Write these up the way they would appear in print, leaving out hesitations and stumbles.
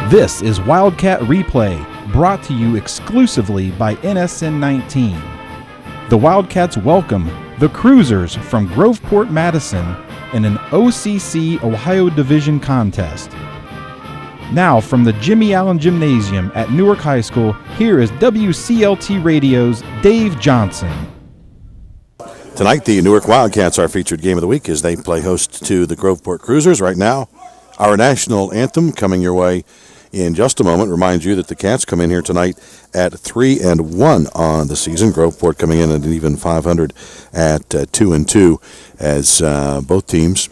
This is Wildcat Replay, brought to you exclusively by NSN 19. The Wildcats welcome the Cruisers from Groveport, Madison in an OCC Ohio Division contest. Now from the Jimmy Allen Gymnasium at Newark High School, here is WCLT Radio's Dave Johnson. Tonight, the Newark Wildcats are featured game of the week as they play host to the Groveport Cruisers. Right now, our national anthem coming your way in just a moment. Remind you that the Cats come in here tonight at 3-1 on the season. Groveport coming in at an even 500 at 2-2 as both teams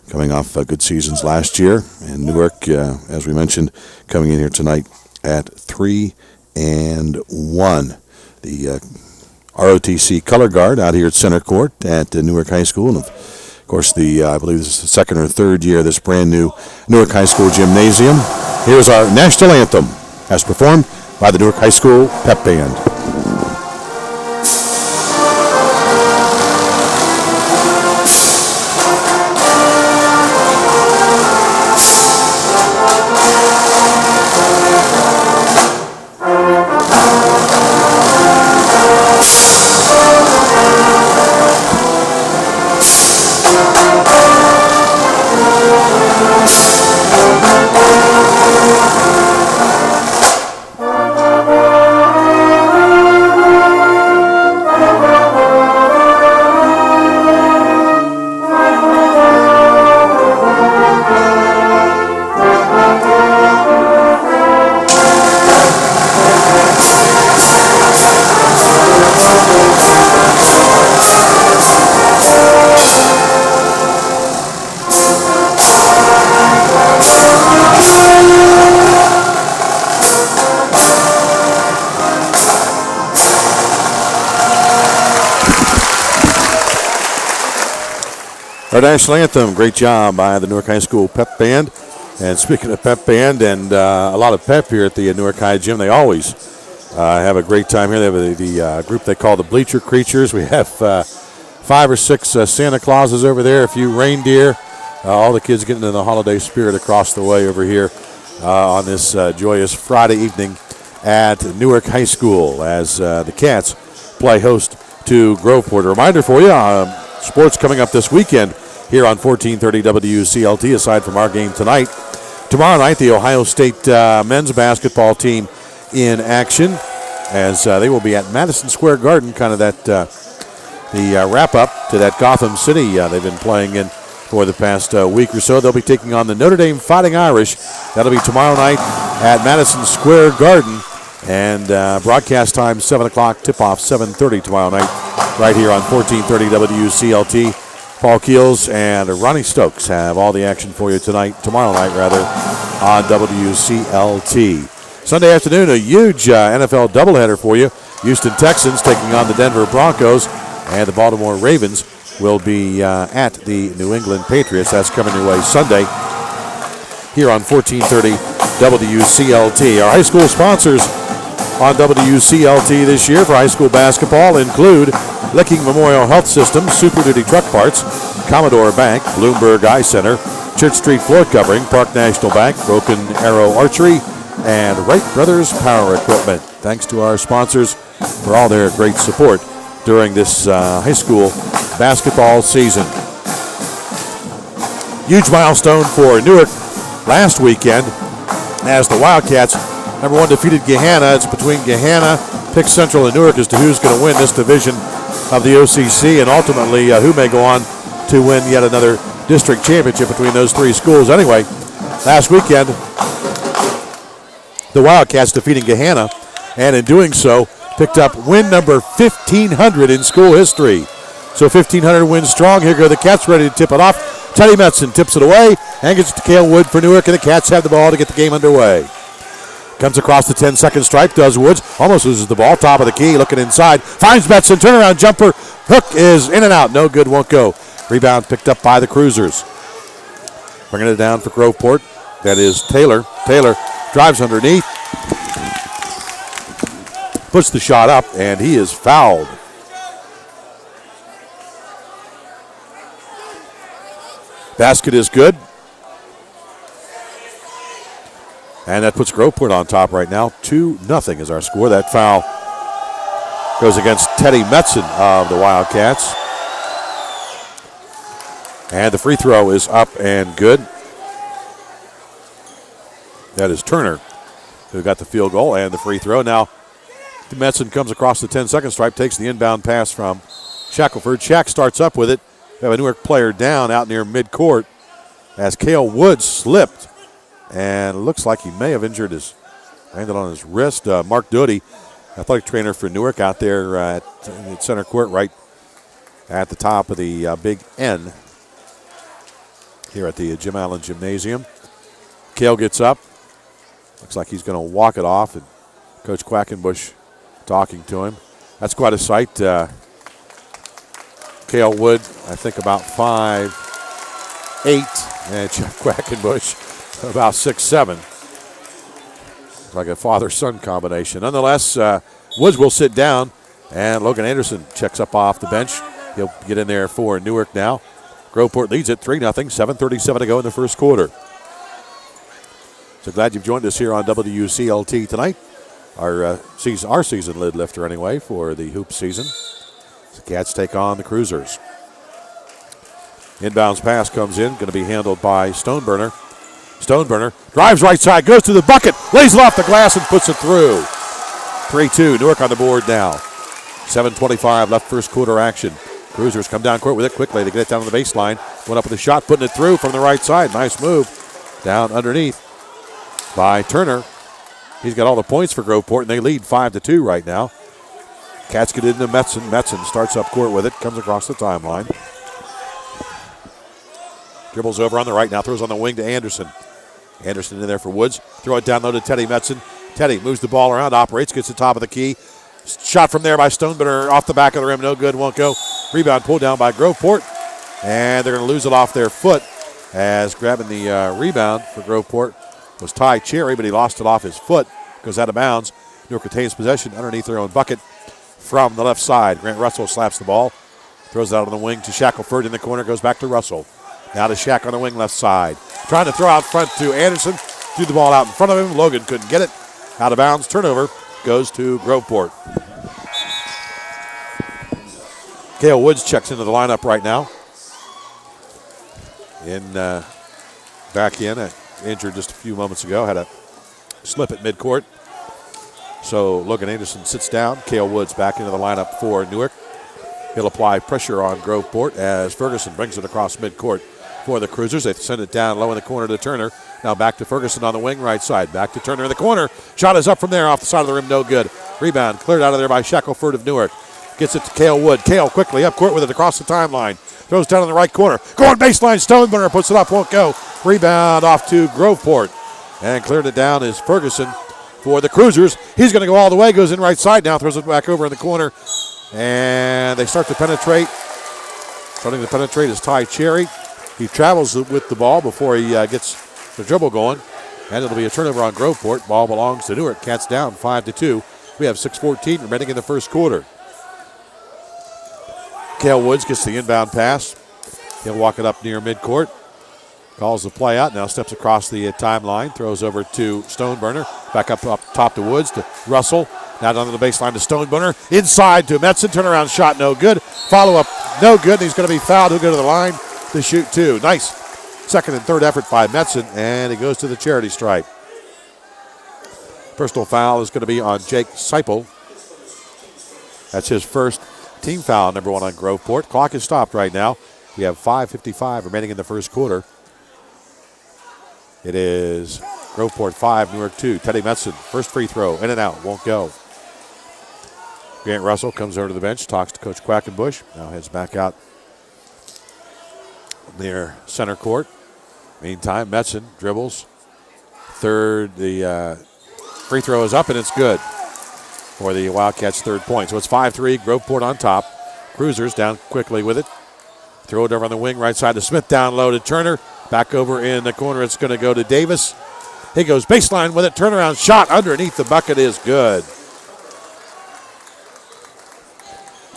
coming off good seasons last year. And Newark, as we mentioned, coming in here tonight at 3-1. The ROTC color guard out here at center court at Newark High School. And of course, I believe this is the second or third year of this brand new Newark High School gymnasium. Here's our national anthem as performed by the Newark High School Pep Band. Our national anthem, great job by the Newark High School Pep Band. And speaking of Pep Band and a lot of pep here at the Newark High Gym, they always have a great time here. They have the group they call the Bleacher Creatures. We have 5 or 6 Santa Clauses over there, a few reindeer. All the kids getting into the holiday spirit across the way over here on this joyous Friday evening at Newark High School as the Cats play host to Groveport. A reminder for you, sports coming up this weekend here on 1430 WCLT, aside from our game tonight. Tomorrow night, the Ohio State men's basketball team in action as they will be at Madison Square Garden, kind of the wrap-up to that Gotham City they've been playing in for the past week or so. They'll be taking on the Notre Dame Fighting Irish. That'll be tomorrow night at Madison Square Garden. And broadcast time, 7 o'clock, tip-off 7:30 tomorrow night, right here on 1430 WCLT. Paul Keels and Ronnie Stokes have all the action for you tomorrow night, on WCLT. Sunday afternoon, a huge NFL doubleheader for you. Houston Texans taking on the Denver Broncos, and the Baltimore Ravens will be at the New England Patriots. That's coming your way Sunday here on 1430 WCLT. Our high school sponsors on WCLT this year for high school basketball include Licking Memorial Health System, Super Duty Truck Parts, Commodore Bank, Bloomberg Eye Center, Church Street Floor Covering, Park National Bank, Broken Arrow Archery, and Wright Brothers Power Equipment. Thanks to our sponsors for all their great support during this high school basketball season. Huge milestone for Newark last weekend as the Wildcats, number 1 defeated Gahanna. It's between Gahanna, Pick Central, and Newark as to who's going to win this division of the OCC, and ultimately who may go on to win yet another district championship between those 3 schools. Anyway, last weekend, the Wildcats defeating Gahanna, and in doing so, picked up win number 1,500 in school history. So 1,500 wins strong. Here go the Cats, ready to tip it off. Teddy Metzen tips it away and gets it to Cale Wood for Newark, and the Cats have the ball to get the game underway. Comes across the 10-second stripe, does Woods. Almost loses the ball, top of the key, looking inside. Finds Metzen, turnaround jumper. Hook is in and out. No good, won't go. Rebound picked up by the Cruisers. Bringing it down for Groveport. That is Taylor. Taylor drives underneath. Puts the shot up, and he is fouled. Basket is good. And that puts Groveport on top right now. 2-0 is our score. That foul goes against Teddy Metzen of the Wildcats. And the free throw is up and good. That is Turner who got the field goal and the free throw. Now, Metzen comes across the 10-second stripe, takes the inbound pass from Shackelford. Shack starts up with it. We have a Newark player down out near midcourt as Cale Woods slipped. And it looks like he may have injured landed on his wrist. Mark Doty, athletic trainer for Newark, out there at center court right at the top of the Big N here at the Jim Allen Gymnasium. Cale gets up. Looks like he's going to walk it off, and Coach Quackenbush talking to him. That's quite a sight. Cale Wood, I think about 5'8", and Jeff Quackenbush about 6'7". Like a father-son combination. Nonetheless, Woods will sit down, and Logan Anderson checks up off the bench. He'll get in there for Newark now. Groveport leads it 3-0, 7:37 to go in the first quarter. So glad you've joined us here on WCLT tonight. Our season lid lifter anyway for the hoop season. The Cats take on the Cruisers. Inbounds pass comes in, going to be handled by Stoneburner. Stoneburner drives right side, goes to the bucket, lays it off the glass and puts it through. 3-2, Newark on the board now. 7:25 left first quarter action. Cruisers come down court with it quickly. They get it down to the baseline. Went up with a shot, putting it through from the right side. Nice move. Down underneath by Turner. He's got all the points for Groveport, and they lead 5-2 right now. Cats get into Metzen. Metzen starts up court with it, comes across the timeline. Dribbles over on the right now, throws on the wing to Anderson. Anderson in there for Woods. Throw it down low to Teddy Metzen. Teddy moves the ball around, operates, gets the top of the key. Shot from there by Stoneburner off the back of the rim, no good, won't go. Rebound pulled down by Groveport, and they're going to lose it off their foot as grabbing the rebound for Groveport was Ty Cherry, but he lost it off his foot, goes out of bounds. Newark retains possession underneath their own bucket from the left side. Grant Russell slaps the ball, throws it out on the wing to Shackelford in the corner, goes back to Russell. Now to Shack on the wing left side. Trying to throw out front to Anderson. Threw the ball out in front of him. Logan couldn't get it. Out of bounds. Turnover goes to Groveport. Cale Woods checks into the lineup right now. Back in. Injured just a few moments ago. Had a slip at midcourt. So Logan Anderson sits down. Cale Woods back into the lineup for Newark. He'll apply pressure on Groveport as Ferguson brings it across midcourt for the Cruisers. They send it down low in the corner to Turner. Now back to Ferguson on the wing right side. Back to Turner in the corner. Shot is up from there off the side of the rim. No good. Rebound cleared out of there by Shackelford of Newark. Gets it to Cale Wood. Cale quickly up court with it across the timeline. Throws down in the right corner. Going baseline. Stoneburner puts it up. Won't go. Rebound off to Groveport. And cleared it down is Ferguson for the Cruisers. He's going to go all the way. Goes in right side now. Throws it back over in the corner. And they start to penetrate. Starting to penetrate is Ty Cherry. He travels with the ball before he gets the dribble going. And it'll be a turnover on Groveport. Ball belongs to Newark. Cats down 5-2. We have 6:14 remaining in the first quarter. Cale Woods gets the inbound pass. He'll walk it up near midcourt. Calls the play out. Now steps across the timeline. Throws over to Stoneburner. Back up top to Woods to Russell. Now down to the baseline to Stoneburner. Inside to Metzen. Turnaround shot, no good. Follow up, no good. He's going to be fouled. He'll go to the line to shoot two. Nice second and third effort by Metzen, and he goes to the charity stripe. Personal foul is going to be on Jake Seipel. That's his first team foul, number one on Groveport. Clock is stopped right now. We have 5:55 remaining in the first quarter. It is Groveport 5, Newark 2. Teddy Metzen, first free throw, in and out, won't go. Grant Russell comes over to the bench, talks to Coach Quackenbush. Now heads back out near center court. Meantime, Metzen dribbles. Third, the free throw is up, and it's good for the Wildcats' third point. So it's 5-3, Groveport on top. Cruisers down quickly with it. Throw it over on the wing, right side to Smith, down low to Turner. Back over in the corner, it's going to go to Davis. He goes baseline with it, turnaround shot underneath the bucket is good.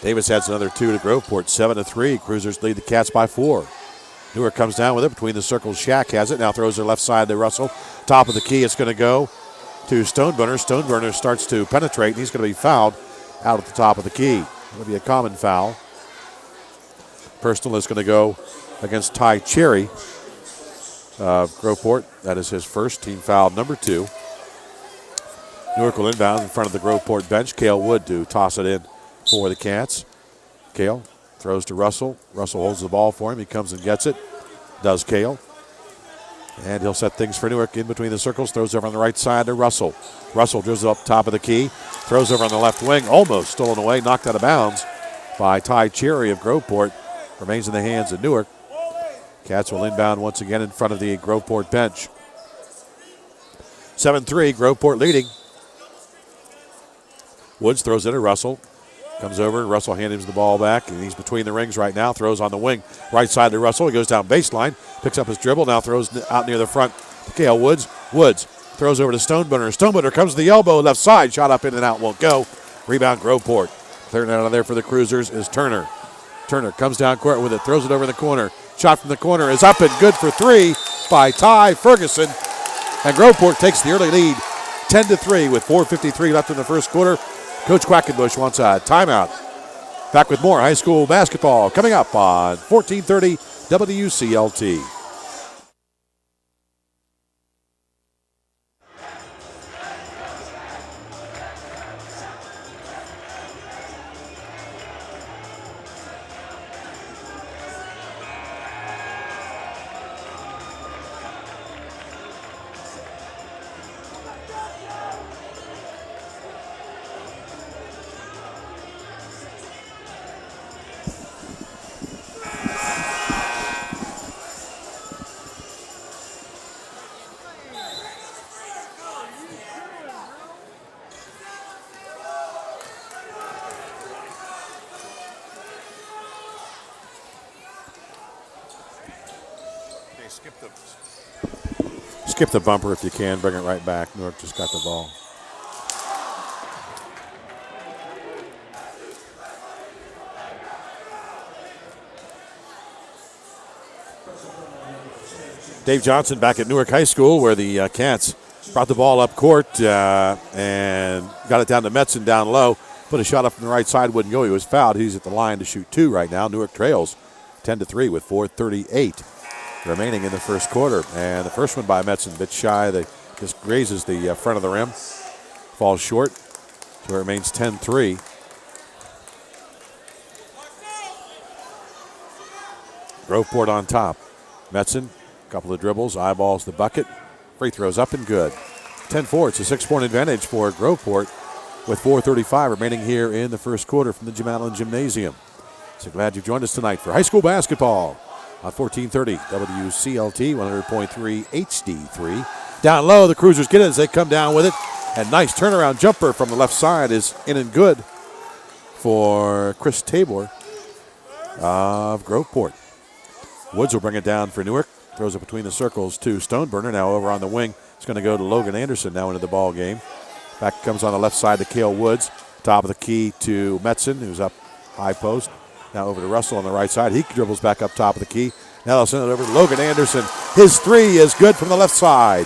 Davis adds another two to Groveport, 7-3. Cruisers lead the Cats by 4. Newark comes down with it between the circles. Shack has it. Now throws her left side to Russell. Top of the key. It's going to go to Stoneburner. Stoneburner starts to penetrate, and he's going to be fouled out at the top of the key. It'll be a common foul. Personal is going to go against Ty Cherry of Groveport. That is his first team foul, number 2. Newark will inbound in front of the Groveport bench. Cale Wood to toss it in for the Cats. Cale throws to Russell. Russell holds the ball for him. He comes and gets it. Does Cale. And he'll set things for Newark in between the circles. Throws over on the right side to Russell. Russell drives up top of the key. Throws over on the left wing. Almost stolen away. Knocked out of bounds by Ty Cherry of Groveport. Remains in the hands of Newark. Cats will inbound once again in front of the Groveport bench. 7-3, Groveport leading. Woods throws it to Russell. Comes over, Russell hands him the ball back, and he's between the rings right now. Throws on the wing, right side to Russell. He goes down baseline, picks up his dribble, now throws out near the front to Cale Woods. Woods throws over to Stoneburner. Stoneburner comes to the elbow, left side, shot up in and out, won't go. Rebound Groveport. Clearing out of there for the Cruisers is Turner. Turner comes down court with it, throws it over in the corner. Shot from the corner is up and good for 3 by Ty Ferguson. And Groveport takes the early lead, 10-3 with 4:53 left in the first quarter. Coach Quackenbush wants a timeout. Back with more high school basketball coming up on 1430 WCLT. Skip the bumper if you can. Bring it right back. Newark just got the ball. Dave Johnson back at Newark High School, where the Cats brought the ball up court and got it down to Metzen down low. Put a shot up from the right side, wouldn't go. He was fouled. He's at the line to shoot 2 right now. Newark trails 10-3 with 4:38 remaining in the first quarter. And the first one by Metzen, a bit shy. They just grazes the front of the rim. Falls short. So it remains 10-3. Groveport on top. Metzen, a couple of dribbles, eyeballs the bucket. Free throws up and good. 10-4. It's a 6-point advantage for Groveport with 4:35 remaining here in the first quarter from the Jim Allen Gymnasium. So glad you've joined us tonight for high school basketball on 1430 WCLT 100.3 HD3. Down low, the Cruisers get it as they come down with it. And nice turnaround jumper from the left side is in and good for Chris Tabor of Groveport. Woods will bring it down for Newark. Throws it between the circles to Stoneburner. Now over on the wing. It's going to go to Logan Anderson now into the ball game. Back comes on the left side to Cale Woods. Top of the key to Metzen, who's up high post. Now over to Russell on the right side. He dribbles back up top of the key. Now they'll send it over to Logan Anderson. His 3 is good from the left side.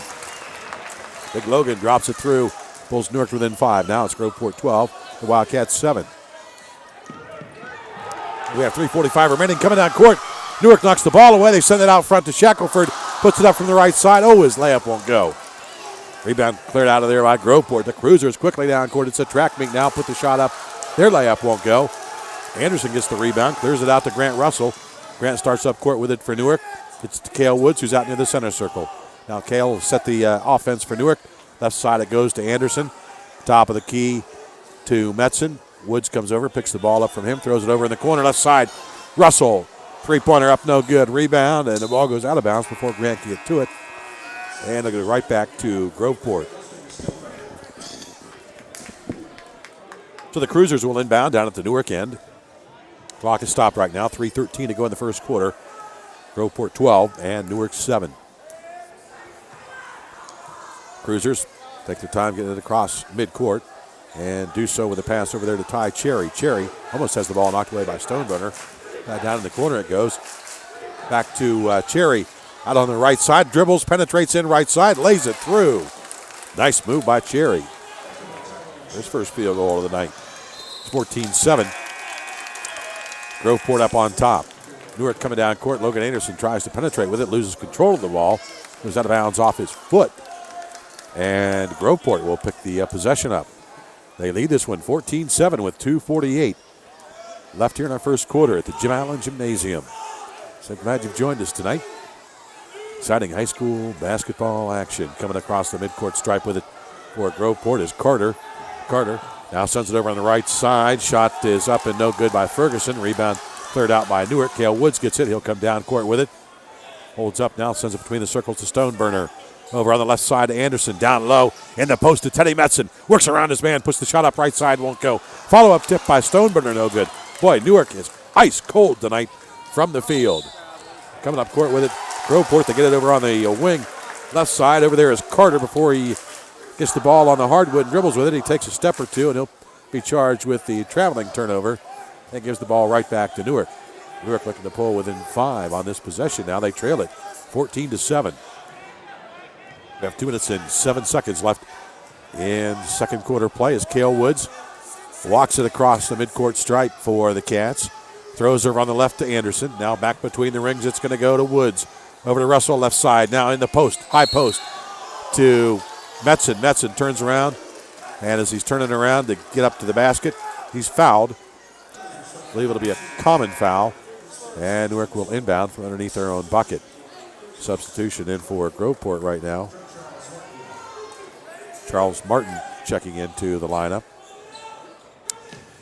Big Logan drops it through. Pulls Newark within 5. Now it's Groveport 12. The Wildcats 7. We have 3:45 remaining. Coming down court. Newark knocks the ball away. They send it out front to Shackelford. Puts it up from the right side. Oh, his layup won't go. Rebound cleared out of there by Groveport. The Cruisers quickly down court. It's a track meet now. Put the shot up. Their layup won't go. Anderson gets the rebound. Clears it out to Grant Russell. Grant starts up court with it for Newark. It's to Cale Woods, who's out near the center circle. Now Cale will set the offense for Newark. Left side it goes to Anderson. Top of the key to Metzen. Woods comes over, picks the ball up from him, throws it over in the corner. Left side, Russell. 3-pointer up, no good. Rebound, and the ball goes out of bounds before Grant can get to it. And they'll get it right back to Groveport. So the Cruisers will inbound down at the Newark end. Clock is stopped right now. 3:13 to go in the first quarter. Groveport 12 and Newark 7. Cruisers take their time getting it across midcourt and do so with a pass over there to Ty Cherry. Cherry almost has the ball knocked away by Stoneburner. Down in the corner it goes. Back to Cherry. Out on the right side. Dribbles, penetrates in right side, lays it through. Nice move by Cherry. His first field goal of the night. It's 14-7. Groveport up on top. Newark coming down court. Logan Anderson tries to penetrate with it, loses control of the ball. Goes out of bounds off his foot. And Groveport will pick the possession up. They lead this one 14-7 with 2:48 left here in our first quarter at the Jim Allen Gymnasium. So glad you've joined us tonight. Exciting high school basketball action coming across the midcourt stripe with it for Groveport is Carter. Carter now sends it over on the right side. Shot is up and no good by Ferguson. Rebound cleared out by Newark. Cale Woods gets it. He'll come down court with it. Holds up now, sends it between the circles to Stoneburner. Over on the left side to Anderson. Down low in the post to Teddy Metzen. Works around his man. Puts the shot up right side. Won't go. Follow-up tip by Stoneburner. No good. Boy, Newark is ice cold tonight from the field. Coming up court with it. Groveport, they get it over on the wing. Left side. Over there is Carter before he gets the ball on the hardwood and dribbles with it. He takes a step or two, and he'll be charged with the traveling turnover. And gives the ball right back to Newark. Newark looking to pull within 5 on this possession now. They trail it 14-7. We have 2 minutes and 7 seconds left in second quarter play as Cale Woods walks it across the midcourt stripe for the Cats. Throws over on the left to Anderson. Now back between the rings. It's going to go to Woods. Over to Russell, left side. Now in the post, high post to Metzen. Metzen turns around. And as he's turning around to get up to the basket, he's fouled. I believe it'll be a common foul. And Newark will inbound from underneath their own bucket. Substitution in for Groveport right now. Charles Martin checking into the lineup.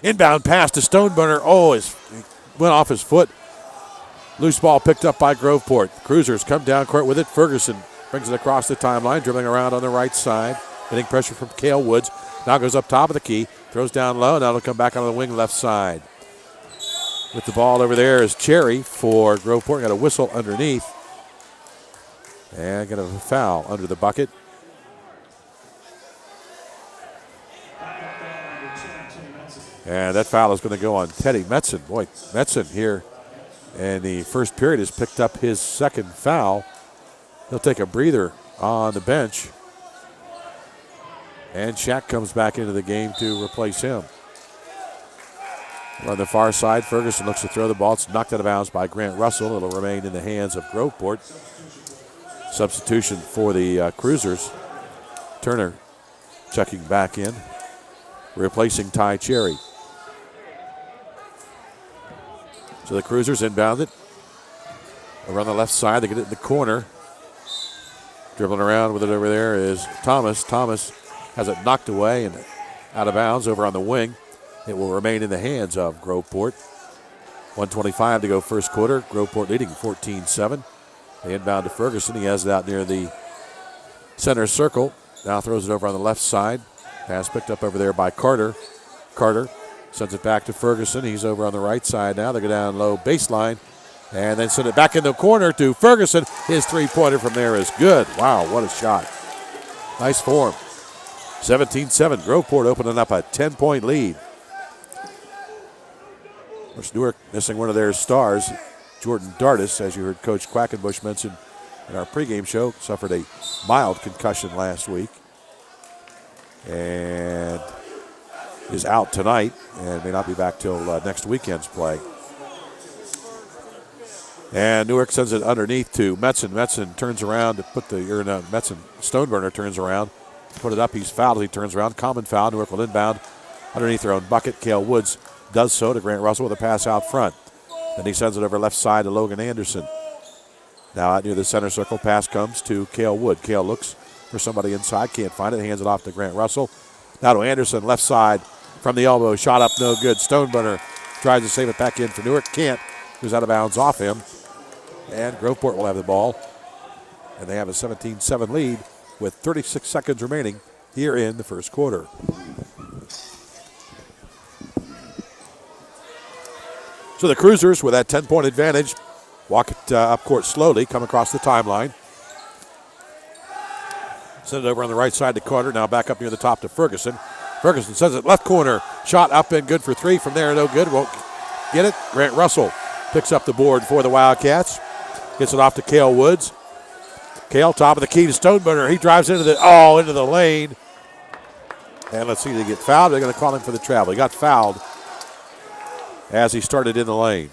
Inbound pass to Stoneburner. Oh, he went off his foot. Loose ball picked up by Groveport. Cruisers come down court with it. Ferguson brings it across the timeline, dribbling around on the right side. Getting pressure from Cale Woods. Now goes up top of the key. Throws down low. Now it'll come back on the wing left side. With the ball over there is Cherry for Groveport. Got a whistle underneath. And got a foul under the bucket. And that foul is going to go on Teddy Metzen. Boy, Metzen here in the first period has picked up his second foul. He'll take a breather on the bench. And Shaq comes back into the game to replace him. On the far side, Ferguson looks to throw the ball. It's knocked out of bounds by Grant Russell. It'll remain in the hands of Groveport. Substitution for the Cruisers. Turner checking back in, replacing Ty Cherry. So the Cruisers inbound it. Over on the left side, they get it in the corner. Dribbling around with it over there is Thomas. Thomas has it knocked away and out of bounds over on the wing. It will remain in the hands of Groveport. 1:25 to go first quarter. Groveport leading 14-7. They inbound to Ferguson. He has it out near the center circle. Now throws it over on the left side. Pass picked up over there by Carter. Carter sends it back to Ferguson. He's over on the right side now. They go down low baseline. And then send it back in the corner to Ferguson. His three-pointer from there is good. Wow, what a shot. Nice form. 17-7. Groveport opening up a 10-point lead. Of course, Newark missing one of their stars, Jordan Dardis, as you heard Coach Quackenbush mention in our pregame show, suffered a mild concussion last week and is out tonight and may not be back till next weekend's play. And Newark sends it underneath to Metzen. Metzen turns around to put Metzen, Stoneburner turns around, put it up. He's fouled. He turns around. Common foul. Newark will inbound underneath their own bucket. Cale Woods does so to Grant Russell with a pass out front. Then he sends it over left side to Logan Anderson. Now out near the center circle, pass comes to Cale Wood. Cale looks for somebody inside, can't find it, hands it off to Grant Russell. Now to Anderson, left side from the elbow, shot up, no good. Stoneburner tries to save it back in for Newark, can't. Goes out of bounds off him. And Groveport will have the ball. And they have a 17-7 lead with 36 seconds remaining here in the first quarter. So the Cruisers, with that 10-point advantage, walk it up court slowly, come across the timeline. Send it over on the right side to Carter. Now back up near the top to Ferguson. Ferguson sends it left corner. Shot up and good for three. From there, no good. Won't get it. Grant Russell picks up the board for the Wildcats. Gets it off to Cale Woods. Cale, top of the key to Stoneburner. He drives into the lane. And let's see, they get fouled. They're going to call him for the travel. He got fouled as he started in the lane.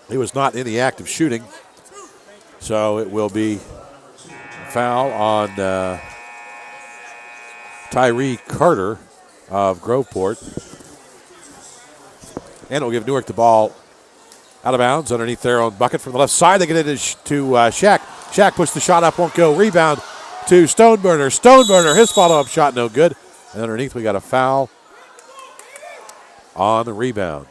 He was not in the act of shooting, so it will be a foul on Tyree Carter of Groveport. And it'll give Newark the ball out of bounds underneath their own bucket from the left side. They get it to Shaq. Shaq pushed the shot up, won't go. Rebound to Stoneburner. Stoneburner, his follow-up shot no good. And underneath we got a foul on the rebound.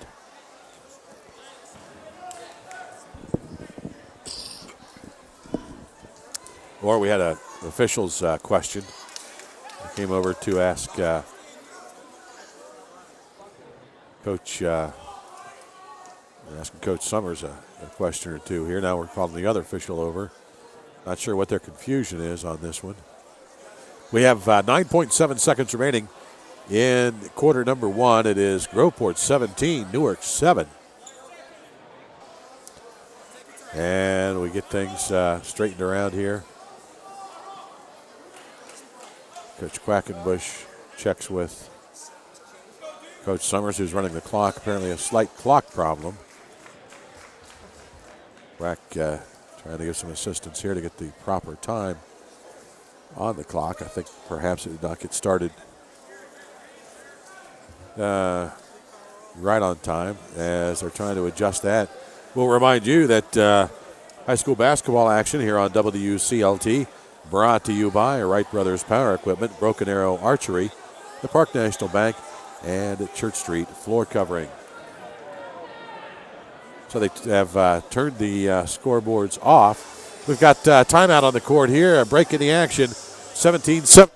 Or we had an official's question. I came over to ask asking Coach Summers a question or two here. Now we're calling the other official over. Not sure what their confusion is on this one. We have 9.7 seconds remaining in quarter number one. It is Groveport 17, Newark 7. And we get things straightened around here. Coach Quackenbush checks with Coach Summers, who's running the clock. Apparently a slight clock problem. Quack trying to give some assistance here to get the proper time on the clock. I think perhaps it did not get started right on time as they're trying to adjust that. We'll remind you that high school basketball action here on WCLT brought to you by Wright Brothers Power Equipment, Broken Arrow Archery, the Park National Bank, and Church Street floor covering. So they have turned the scoreboards off. We've got timeout on the court here, a break in the action, 17-7.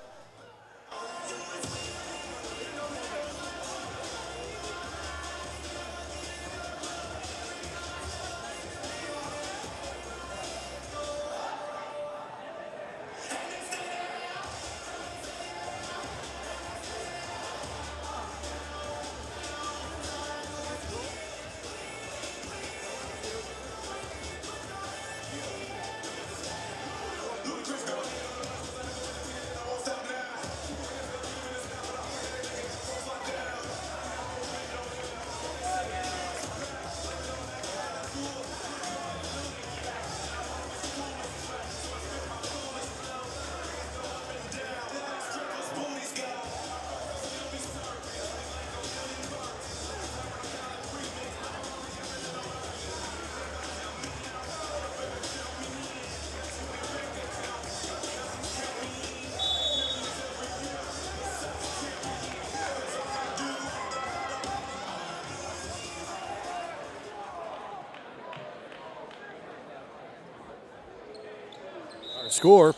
Score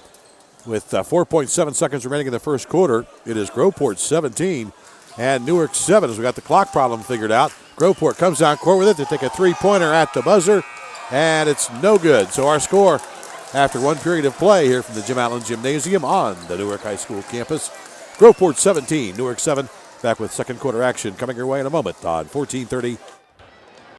with 4.7 seconds remaining in the first quarter. It is Groveport 17 and Newark 7 as we got the clock problem figured out. Groveport comes down court with it. They take a three-pointer at the buzzer, and it's no good. So our score after one period of play here from the Jim Allen Gymnasium on the Newark High School campus. Groveport 17, Newark 7. Back with second quarter action coming your way in a moment on 1430